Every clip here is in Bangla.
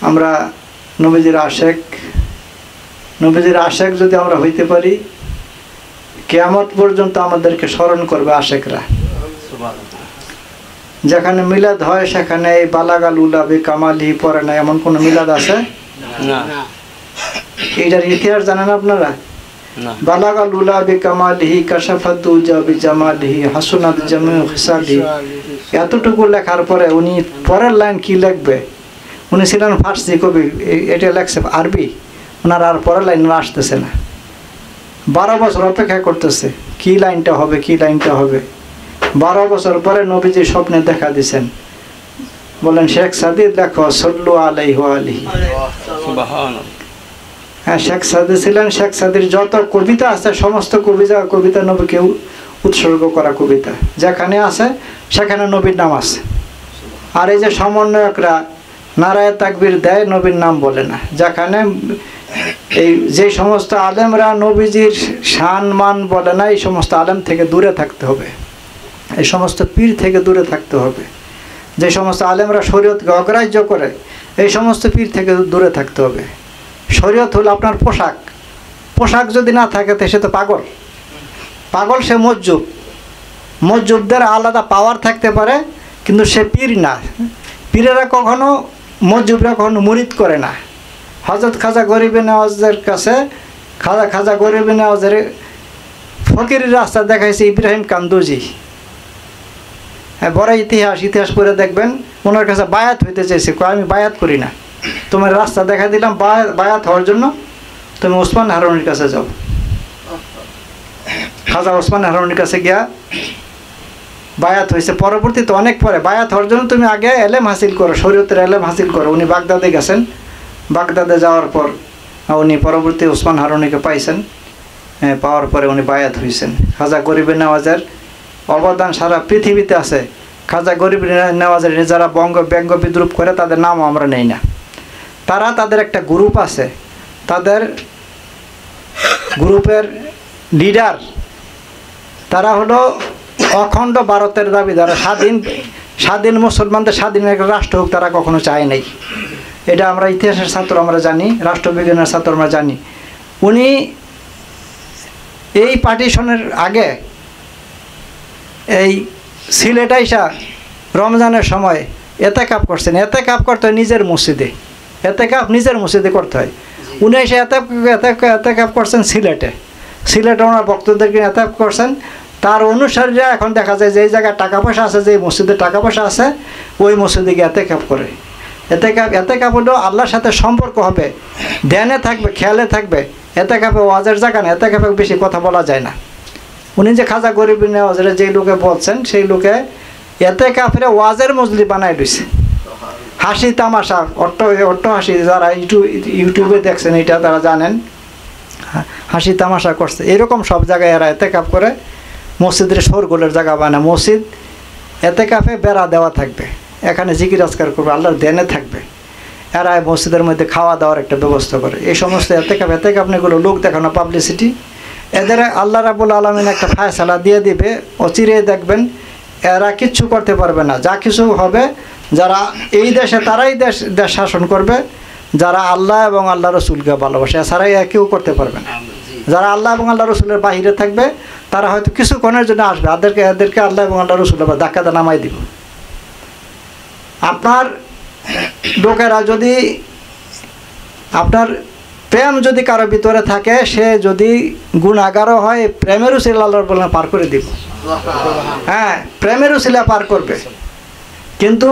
আমরা নবীজির আশেক, নবীজির আশেক যদি আমরা হইতে পারি, কিয়ামত পর্যন্ত আমাদেরকে স্মরণ করবে আশেকরা। যেখানে মিলাদ হয় সেখানে এই বালাগাল উলাবি কামালি পরে না, এমন কোন মিলাদ আছে না। এইটার ইতিহাস জানেন আপনারা? বালাগাল উলাবি কামালিহি কাশাফাতু জাবি জামালিহি হাসুনাত জামিউ হিসালি, এতটুকু লেখার পরে উনি পরের লাইন কি লিখবে? উনি ছিলেন ফার্সি কবি, এটা লেখছে আরবি, ওনার আর পরের লাইন আসতেছে না। 12 বছর অপেক্ষা করতেছে কি লাইনটা হবে, কি লাইনটা হবে। 12 বছর পরে নবীজি স্বপ্নে দেখা দিয়েছেন, বলেন শেখ সাদি দেখো সল্লু আলাইহি ওয়া আলিহি। হ্যাঁ, শেখ সাদি ছিলেন, শেখ সাদির যত কবিতা আছে সমস্ত কবিতা নবীকে উৎসর্গ করা কবিতা, যেখানে আছে সেখানে নবীর নাম আছে। আর এই যে সমন্বয়করা নারায়ে তাকবীর দেয়, নবীর নাম বলে না। যেখানে এই যে সমস্ত আলেমরা নবীজির শান মান বলে না, এই সমস্ত আলেম থেকে দূরে থাকতে হবে, এই সমস্ত পীর থেকে দূরে থাকতে হবে। যে সমস্ত আলেমরা শরীয়তকে অগ্রাহ্য করে, এই সমস্ত পীর থেকে দূরে থাকতে হবে। শরীয়ত হলো আপনার পোশাক, পোশাক যদি না থাকে তো সে তো পাগল, পাগল সে মজ্জুব। মজ্জুবদের আলাদা পাওয়ার থাকতে পারে, কিন্তু সে পীর না। পীরেরা কখনো, মজ্জুবরা কখনো মুরিদ করে না। হযরত খাজা গরিবে নওয়াজের কাছে, খাজা গরিবে নওয়াজের ফকির রাস্তা দেখাইছে ইব্রাহিম কান্দুজি। হ্যাঁ, বড় ইতিহাস পড়ে দেখবেন, ওনার কাছে বায়াত হইতে চাইছে, আমি বায়াত করি না, তোমার রাস্তা দেখা দিলাম বায়াত হওয়ার জন্য, তুমি ওসমান হারুনির কাছে যাও। খাজা ওসমান হারুনির কাছে গিয়া বায়াত হয়েছে। পরবর্তীতে অনেক পরে বায়াত হওয়ার জন্য তুমি আগে এলেম হাসিল করো, শরীয়তের এলেম হাসিল করো। উনি বাগদাদে গেছেন, বাগদাদে যাওয়ার পর উনি পরবর্তী ওসমান হারুনিকে পাইছেন, পাওয়ার পরে উনি বায়াত হয়েছেন। খাজা গরিবে নওয়াজের অবদান সারা পৃথিবীতে আছে। খাজা গরিবে নওয়াজের যারা ব্যঙ্গ বিদ্রুপ করে তাদের নামও আমরা নেই না। তাদের একটা গ্রুপ আছে, তাদের গ্রুপের লিডার, তারা হলো অখণ্ড ভারতের দাবিদার। স্বাধীন মুসলমানদের স্বাধীন একটা রাষ্ট্র হোক তারা কখনো চায় নাই। এটা আমরা ইতিহাসের ছাত্র আমরা জানি, রাষ্ট্রবিজ্ঞানের ছাত্র আমরা জানি। উনি এই পার্টিশনের আগে এই সিলেট আইসা রমজানের সময় এতেকাফ করছেন। এতেকাফ করতে হয় নিজের মসজিদে, এতেকাফ নিজের মসজিদে করতে হয়। উনি এসে এতেকাফ করছেন সিলেটে ওনার ভক্তদেরকে এতেকাফ করছেন। তার অনুসারীরা এখন দেখা যায় যে এই জায়গায় টাকা পয়সা আছে, যে মসজিদে টাকা পয়সা আছে, ওই মসজিদে গিয়ে এতেকাফ করে। এতেকাফ হলেও আল্লাহর সাথে সম্পর্ক হবে, ধ্যানে থাকবে, খেয়ালে থাকবে। এতেকাফে ওয়াজের জায়গা না, এতেকাফে বেশি কথা বলা যায় না। উনি যে খাজা গরিব নওয়াজের যে লোকে বলছেন, সেই লোকে এতেকাফের ওয়াজের মজলি বানাই দিয়েছে। হাসি তামাশা, অট্ট হাসি, যারা ইউটিউবে দেখছেন এটা তারা জানেন, হাসি তামাশা করছে। এরকম সব জায়গায় এরা এতেকাফ করে, মসজিদের শোরগোলের জায়গা বানায়। মসজিদ এতেকাফে বেড়া দেওয়া থাকবে, এখানে জিকির আজকার করবে, আল্লাহর ধ্যানে থাকবে। এরা মসজিদের মধ্যে খাওয়া দাওয়ার একটা ব্যবস্থা করে। এই সমস্ত এতেকাফ এগুলো লোক দেখানো, পাবলিসিটি। এদের আল্লাহ রাব্বুল আলামিন একটা ফায়সালা দিয়ে দিবে, অচিরে দেখবেন এরা কিচ্ছু করতে পারবে না। যা কিছু হবে, যারা এই দেশে তারাই দেশ শাসন করবে, যারা আল্লাহ এবং আল্লাহ রসুলকে ভালোবাসে, এছাড়াই কেউ করতে পারবে না। যারা আল্লাহ এবং আল্লাহ রসুলের বাহিরে থাকবে, তারা হয়তো কিছুক্ষণের জন্য আসবে, এদেরকে আল্লাহ এবং আল্লাহ রসুল আবার ধাক্কাতে নামাই দিব। আপনার লোকেরা যদি, আপনার প্রেম যদি কারো ভিতরে থাকে, সে যদি গুণাগারও হয়, প্রেমের উসিলা আল্লাহ বলেন পার করে দিব। হ্যাঁ, প্রেমের উসিলা পার করবে, কিন্তু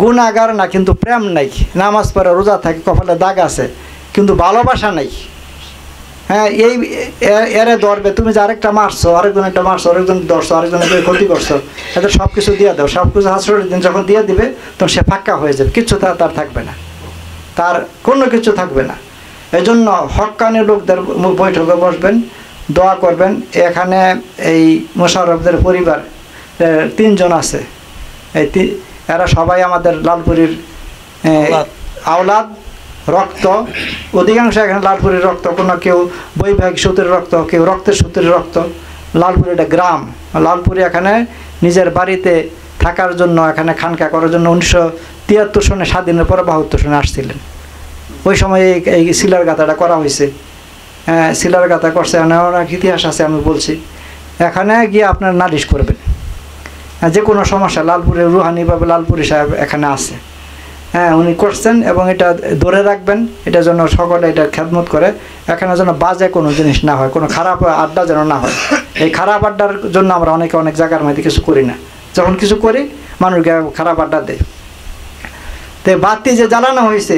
গুণাগার না, কিন্তু প্রেম নাই। নামাজ পড়ে, রোজা থাকে, কপালে দাগ আছে, কিন্তু ভালোবাসা নাই। হ্যাঁ, এরে ধরবে, তুমি যে আরেকটা মারছো, আরেকজন একটা মারছো, আরেকজন ধরছো, আরেকজনকে ক্ষতি করছো, এদের সব কিছু দিয়ে দাও। সব কিছু হাসরের দিন যখন দিয়ে দিবে, তখন সে ফাঁকা হয়ে যাবে, কিচ্ছু তার থাকবে না, তার কোনো কিছু থাকবে না। এই জন্য হক্কানি লোকদের বৈঠকে বসবেন, দোয়া করবেন। এখানে এই মোশাররফদের পরিবার 3 জন আছে, এরা সবাই আমাদের লালপুরীর আওলাদ, রক্ত অধিকাংশ এখানে লালপুরের রক্ত, কোনো কেউ বৈবাহিক সূত্রের রক্ত, কেউ রক্তের সূত্রের রক্ত। লালপুর এটা গ্রাম, লালপুরে এখানে নিজের বাড়িতে থাকার জন্য, এখানে খানকা করার জন্য 1973 সনে স্বাধীনের পরে 72 সনে আসছিলেন। ওই সময় এই সিলার গাথাটা করা হয়েছে। সিলার গাথা করছে, অনেক ইতিহাস আছে, আমি বলছি। এখানে গিয়ে আপনার নালিশ করবেন যে কোনো সমস্যা। লালপুরে রুহানি বাবা লালপুরি সাহেব এখানে আছে, উনি করছেন, এবং এটা ধরে রাখবেন, এটা যেন সকলে এটা খেদমত করে। এখানে যেন বাজে কোনো জিনিস না হয়, কোনো খারাপ আড্ডা যেন না হয়। এই খারাপ আড্ডার জন্য আমরা অনেক জায়গার মধ্যে কিছু করি না, যখন কিছু করি মানুষকে খারাপ আড্ডা দেয়। তো বাতি যে জ্বালানো হয়েছে,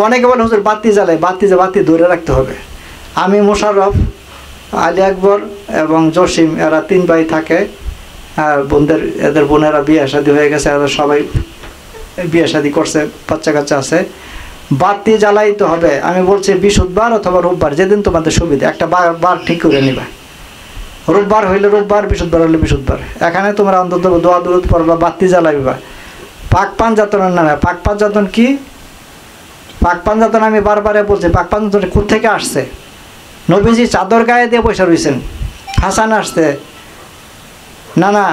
অনেকে বলে হুজুর বাতি জ্বালায়, বাতি ধরে রাখতে হবে। আমি মোশাররফ, আলী আকবর এবং জসিম, এরা 3 ভাই থাকে। আর এদের বোনেরা বিয়ে শাদী হয়ে গেছে, এরা সবাই বিয়ে শাদী করছে, বাচ্চা কাচ্চা আছে। বাতি জ্বালাইতে হবে। আমি বলছি বৃহস্পতিবার অথবা রোববার, যেদিন তোমাদের সুবিধা, একটা বার ঠিক করে নিবা। রোববার হইলে রোববার, বৃহস্পতিবার হইলে বৃহস্পতিবার। এখানে তোমরা অন্তত দোয়া দূরত পড়বা, বাতি জ্বালাইবা। পাক পাঞ্জাতনের নামে। পাক পাঞ্জাতন কি? পাক পাঞ্জাতন আমি বারবারে বলছি, পাক পাঞ্জাতন কোথেকে আসছে? নবীজি চাদর গায়ে দিয়ে বসে রয়েছেন, হাসান আসছে, না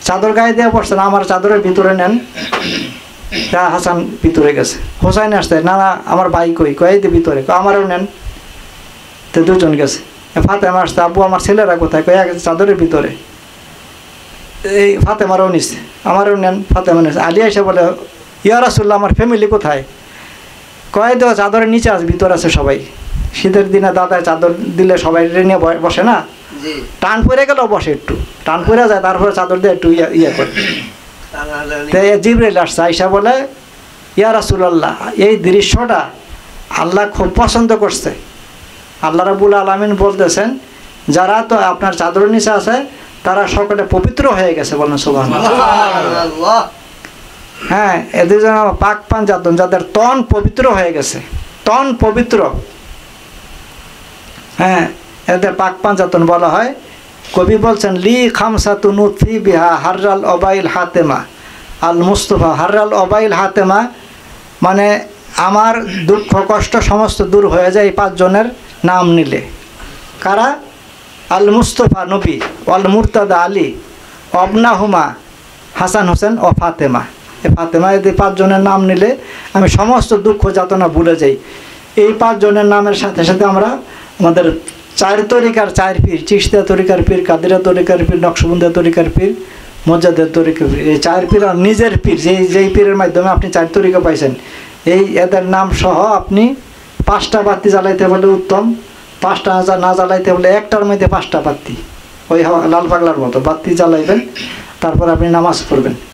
চাদর গায়ে দিয়ে বসছেন, আমার চাদরের ভিতরে নেন। হাসান ভিতরে গেছে। হোসাইন আসছে, না আমার ভাই কই ভিতরে, আমারও নেন। তো 2 জন গেছে। ফাতেমা আসছে, আব্বু আমার ছেলেরা কোথায়, চাদরের ভিতরে। এই ফাতেমারও নিচ্ছে, আমারও নেন। ফাতেমা নিচ্ছে। আলী এসে বলে, ইয়া রাসূলুল্লাহ, আমার ফ্যামিলি কোথায়? তো চাদরের নিচে আছে, ভিতরে আছে সবাই। শীতের দিনে দাদায় চাদর দিলে সবাই নিয়ে বসে না, টান পরে গেলেও বসে, একটু টান পরে যায়, তারপরে চাদর দিয়ে একটু ইয়ে করে। জিবরাইল আসছে, আইসা বলে, ইয়া রাসূলুল্লাহ, এই দৃশ্যটা আল্লাহ খুব পছন্দ করছে। আল্লাহ রাব্বুল আলামিন বলতেছেন, যারা তো আপনার চাদর নিচে আছে তারা সকলে পবিত্র হয়ে গেছে, বলেন সুবহানাল্লাহ। এদের জন্য পাক পাঞ্জাতন, যাদের তন পবিত্র হয়ে গেছে, তন পবিত্র, এদের পাক পাঞ্জাতন বলা হয়। কবি বলছেন, লি খামসাতুন উতফি বিহা হাররাল অবাইল হাতেমা আল মুস্তফা। হাররাল অবাইল হাতেমা মানে আমার দুঃখ কষ্ট সমস্ত দূর হয়ে যায় এই 5 জনের নাম নিলে। কারা? আল মুস্তফা নবী, আল মুরতাদা আলী, অবনাহুমা হাসান হোসেন ও ফাতেমা। এই ফাতেমা, এই 5 জনের নাম নিলে আমি সমস্ত দুঃখ যাতনা ভুলে যাই। এই 5 জনের নামের সাথে সাথে আমরা আমাদের 4 তরিকার 4 পীর, চিশতিয়া তরিকার পীর, কাদিরা তরিকার পীর, নকশবন্দিয়া তরিকার পীর, মজ্জাদের তরিকার পীর, এই 4 পীর আর নিজের পীর, যেই পীরের মাধ্যমে আপনি 4 তরিকা পাইছেন, এদের নাম সহ আপনি 5টা বাতি জ্বালাইতে বলে উত্তম। 5টা না জ্বালাইতে বলে একটার মধ্যে 5টা বাতি, ওই লাল পাগলার মতো বাতি জ্বালাইবেন, তারপর আপনি নামাজ পড়বেন।